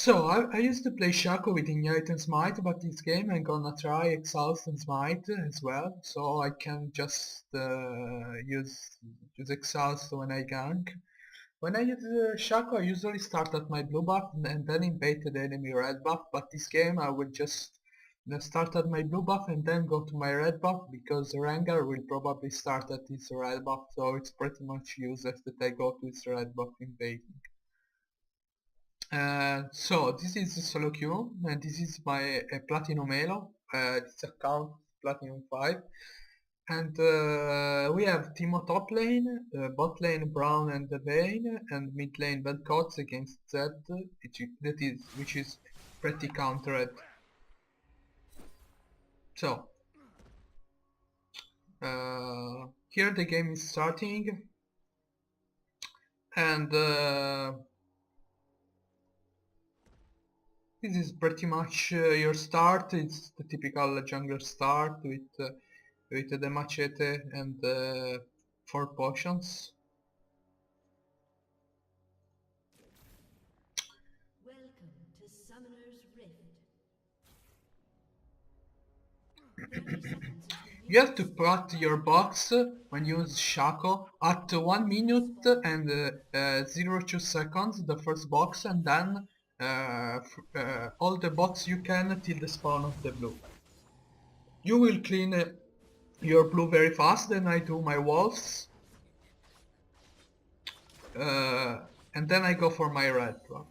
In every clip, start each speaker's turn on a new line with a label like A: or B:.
A: So I used to play Shaco with Ignite and Smite, but this game I'm gonna try Exhaust and Smite as well, so I can just use Exhaust when I gank. When I use Shaco, I usually start at my blue buff and then invade the enemy red buff, but this game I will just start at my blue buff and then go to my red buff because Rengar will probably start at his red buff, so it's pretty much useless that I go to his red buff invading. So this is a solo queue and this is my Platinum Elo, this account Platinum 5, and we have Timo top lane, bot lane Brown and the Vayne, and mid lane Vel'Koz against Zed, which is pretty countered. So here the game is starting, and this is pretty much your start. It's the typical jungler start with the machete and 4 potions.
B: Welcome to Summoner's Rift.
A: You have to put your box when you use Shaco at 1 minute and 02 seconds, the first box, and then all the box you can till the spawn of the blue. You will clean your blue very fast, then I do my wolves. And then I go for my red one.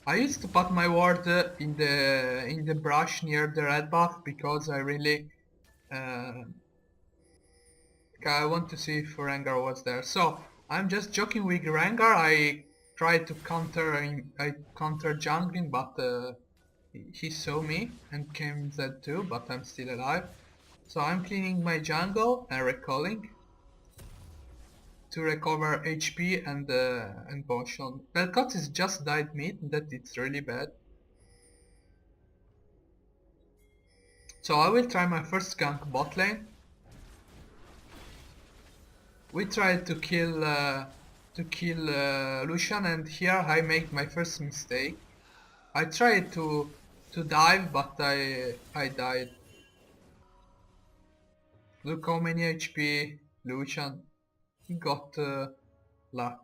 A: I used to put my ward in the brush near the red buff because I really I want to see if Rengar was there. So I'm just joking with Rengar. I tried to counter jungling, but he saw me and came Z2, but I'm still alive. So I'm cleaning my jungle and recalling to recover HP and potion. Vel'Koz is just died mid, that it's really bad. So I will try my first gank bot lane. We tried to kill Lucian, and here I make my first mistake. I tried to dive, but I died. Look how many HP Lucian got luck.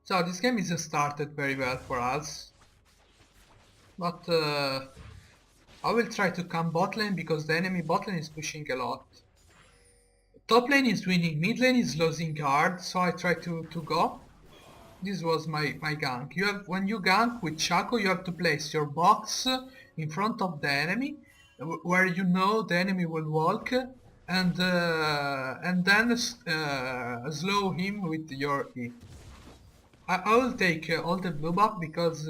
A: So this game is started very well for us, but I will try to come bot lane because the enemy bot lane is pushing a lot. Top lane is winning, mid lane is losing hard, so I try to go. This was my gank. When you gank with Shaco, you have to place your box in front of the enemy, where you know the enemy will walk, and then slow him with your E. I will take all the blue buff because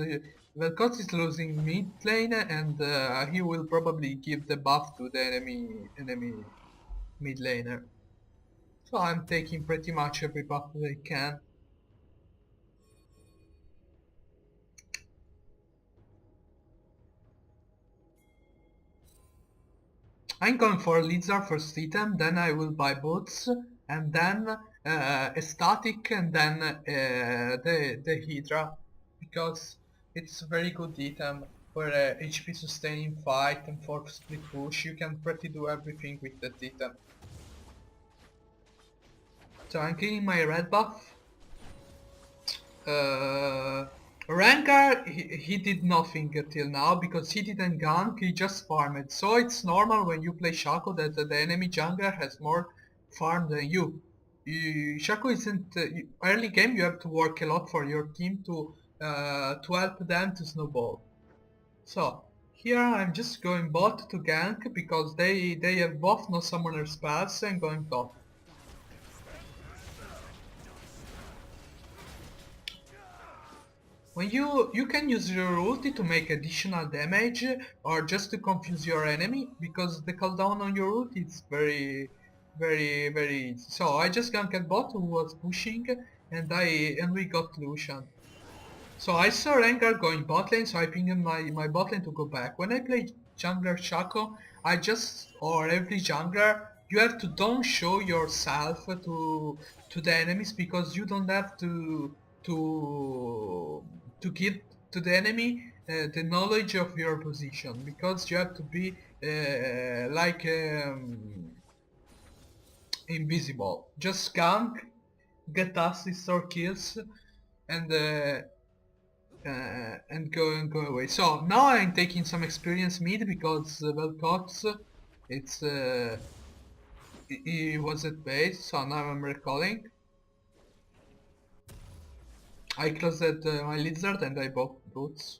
A: Vel'Koz is losing mid lane, and he will probably give the buff to the enemy mid laner. So I'm taking pretty much every buff that I can. I'm going for Lizard first item, then I will buy boots, and then a static, and then the Hydra, because it's a very good item for a HP sustaining fight and for split push. You can pretty do everything with that item. So I'm cleaning my red buff. Rengar, he did nothing till now because he didn't gank, he just farmed. So it's normal when you play Shaco that the enemy jungler has more farm than you. Shaco isn't... early game you have to work a lot for your team to help them to snowball. So here I'm just going bot to gank because they have both no summoner spells and going top. When you can use your ulti to make additional damage or just to confuse your enemy because the cooldown on your ulti is very easy. So I just ganked bot who was pushing and we got Lucian. So I saw Rengar going bot lane, so I pinged my bot lane to go back. When I play jungler Shaco, or every jungler, you have to don't show yourself to the enemies because you don't have to to give to the enemy the knowledge of your position because you have to be invisible. Just gank, get assists or kills, and go away. So now I'm taking some experience mid because Velcox, it's he was at base, so now I'm recalling. I closed my lizard and I bought boots.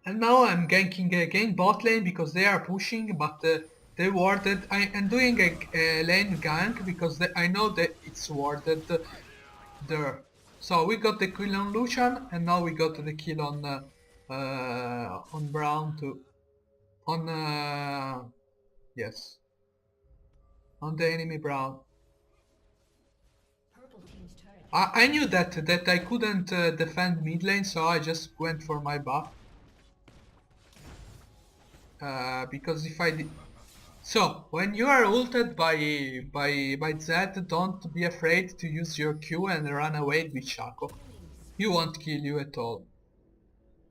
A: And now I'm ganking again bot lane because they are pushing, but they warded. I am doing a lane gank because I know that it's warded there. So we got the kill on Lucian, and now we got the kill on Brown too. On yes, on the enemy Brown.
B: Purple team's turret has
A: I knew that I couldn't defend mid lane, so I just went for my buff. Because if I did, so when you are ulted by Zed, don't be afraid to use your Q and run away with Shaco. He won't kill you at all.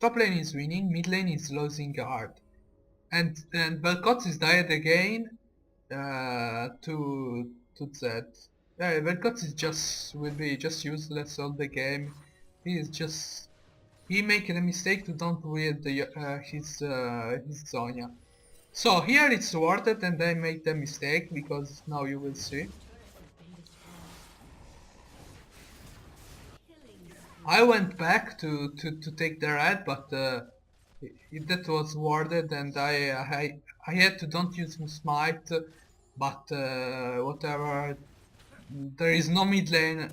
A: Top lane is winning, mid lane is losing hard. And Vel'Koz is died again to Zed. Yeah, Vel'Koz is will be just useless all the game. He is just he make the mistake to don't with his Zonya. So here it's warded and I made the mistake because now you will see.
B: been destroyed. Killing
A: I went back to take the red, but that was warded and I had to don't use smite, but whatever. There is no mid lane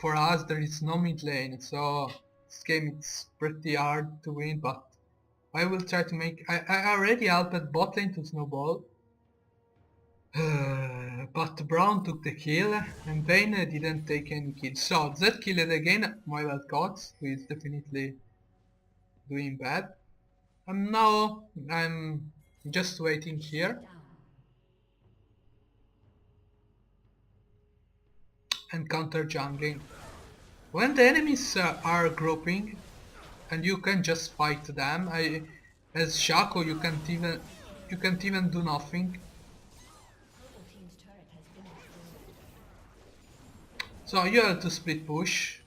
A: for us. There is no mid lane, so this game it's pretty hard to win. But I will try to make. I already helped bot lane to snowball. But Brown took the kill and Vayne didn't take any kills. So that killed again my Wildcats, who is definitely doing bad. And now I'm just waiting here
B: down.
A: and counter jungling. When the enemies are grouping and you can just fight them, as Shaco you can't even do nothing.
B: Purple team's turret has been destroyed.
A: So you have to split push.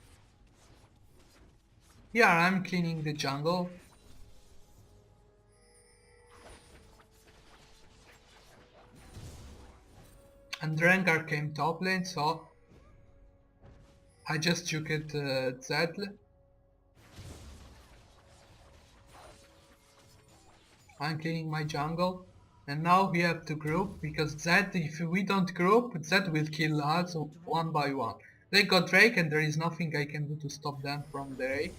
A: Here I'm cleaning the jungle. And Rengar came top lane, so I just juked Zed. I'm cleaning my jungle. And now we have to group, because Zed, if we don't group, Zed will kill us one by one. They got Drake and there is nothing I can do to stop them from Drake.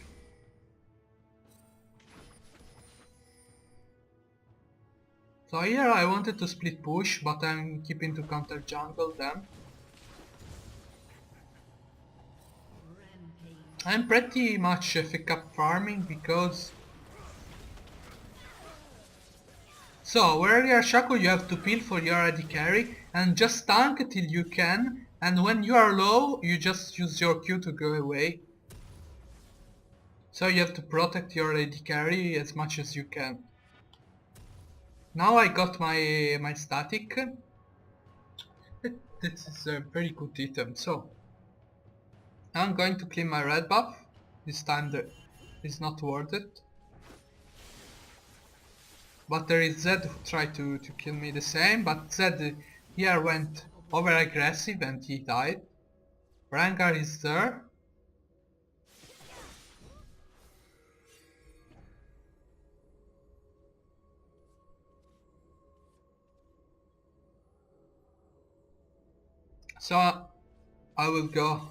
A: So here I wanted to split push, but I'm keeping to counter jungle them.
B: Rampage.
A: I'm pretty much FK up farming because... So, where you are Shaco you have to peel for your AD carry and just tank till you can, and when you are low you just use your Q to go away. So you have to protect your AD carry as much as you can. Now I got my static. This is a very good item. So I'm going to clean my red buff. This time it's not worth it. But there is Zed who tried to kill me the same, but Zed here went over aggressive and he died. Rengar is there. So I will go.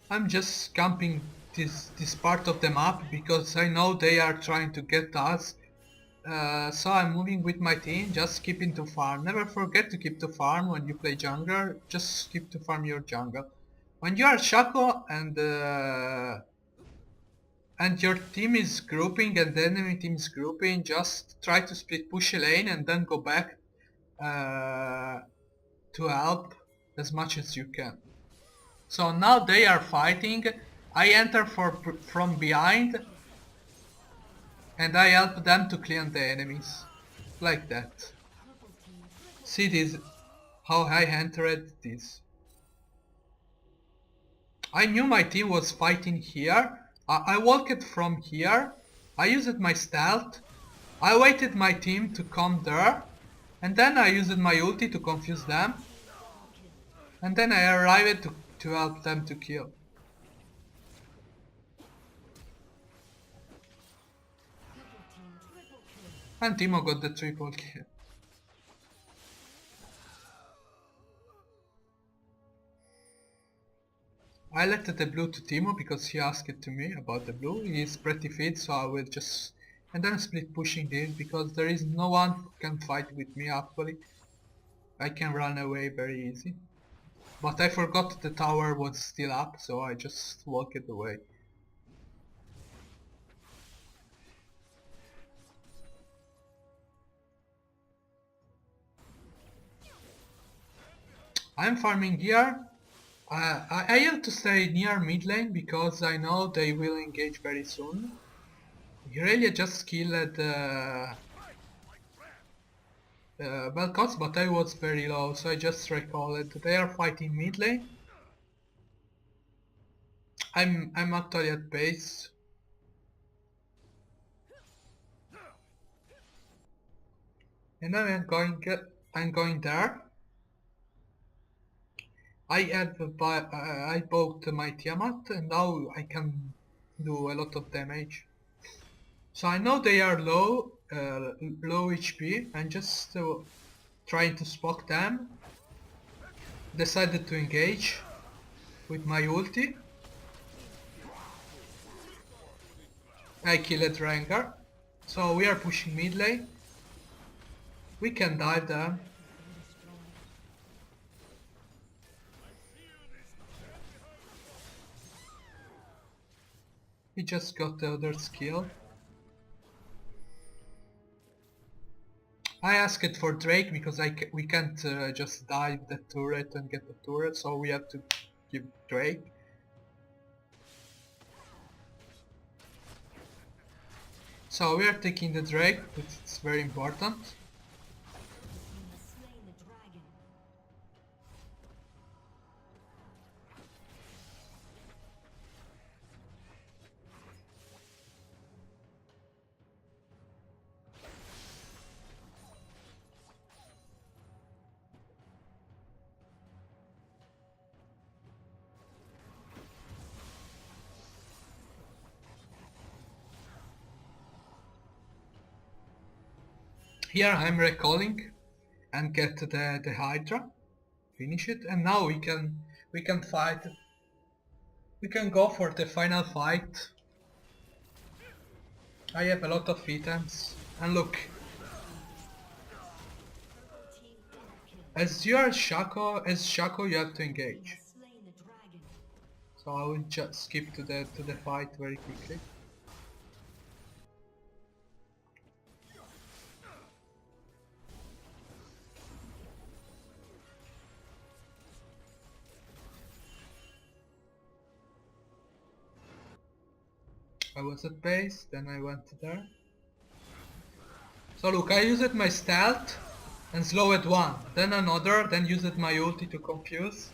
A: I'm just camping this part of the map because I know they are trying to get us. So I'm moving with my team, just keeping to farm. Never forget to keep to farm when you play jungler. Just keep to farm your jungle. When you are Shaco and your team is grouping and the enemy team is grouping, just try to split push a lane and then go back uh, to help as much as you can. So now they are fighting. I enter from behind and I help them to clear the enemies. Like that. See this, how I entered this. I knew my team was fighting here. I walked from here. I used my stealth. I waited my team to come there. And then I used my ulti to confuse them. And then I arrived to help them to kill. And Timo got the triple kill. I left the blue to Timo because he asked it to me about the blue. He is pretty fit, so I will just... And then split pushing this because there is no one who can fight with me actually. I can run away very easy. But I forgot the tower was still up, so I just walked away. I'm farming here. I have to stay near mid lane because I know they will engage very soon. Irelia just killed Vel'Koz, but I was very low, so I just recalled. They are fighting mid lane. I'm actually at base. And I'm going there. I bought my Tiamat and now I can do a lot of damage. So I know they are low HP. I'm just trying to spot them. Decided to engage with my ulti. I killed Rengar. So we are pushing mid lane. We can dive them. He just got the other skill. I asked for Drake because we can't just dive the turret and get the turret, so we have to give Drake. So we are taking the Drake, which is very important. Here I'm recalling and get the Hydra, finish it, and now we can fight. We can go for the final fight. I have a lot of items, and look, as Shaco you have to engage. So I will just skip to the fight very quickly. I was at base, then I went there. So look, I used my stealth and slowed one, then another, then used my ulti to confuse.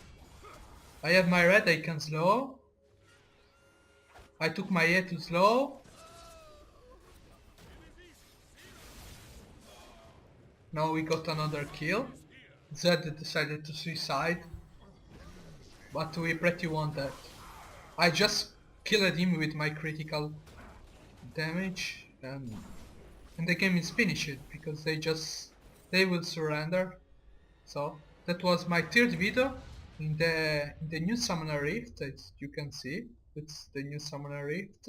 A: I have my red, I can slow. I took my E to slow. Now we got another kill. Zed decided to suicide, but we pretty won that. I just killed him with my critical damage and the game is finished because they will surrender. So that was my third video in the new Summoner Rift, as you can see. It's the new Summoner Rift.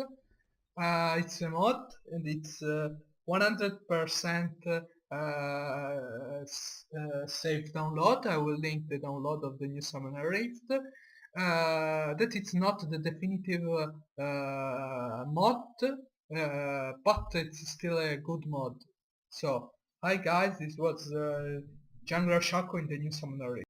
A: It's a mod and it's 100% safe download. I will link the download of the new Summoner Rift. That it's not the definitive mod, but it's still a good mod. So, hi guys, this was Jungler Shaco in the new Summoner Rift.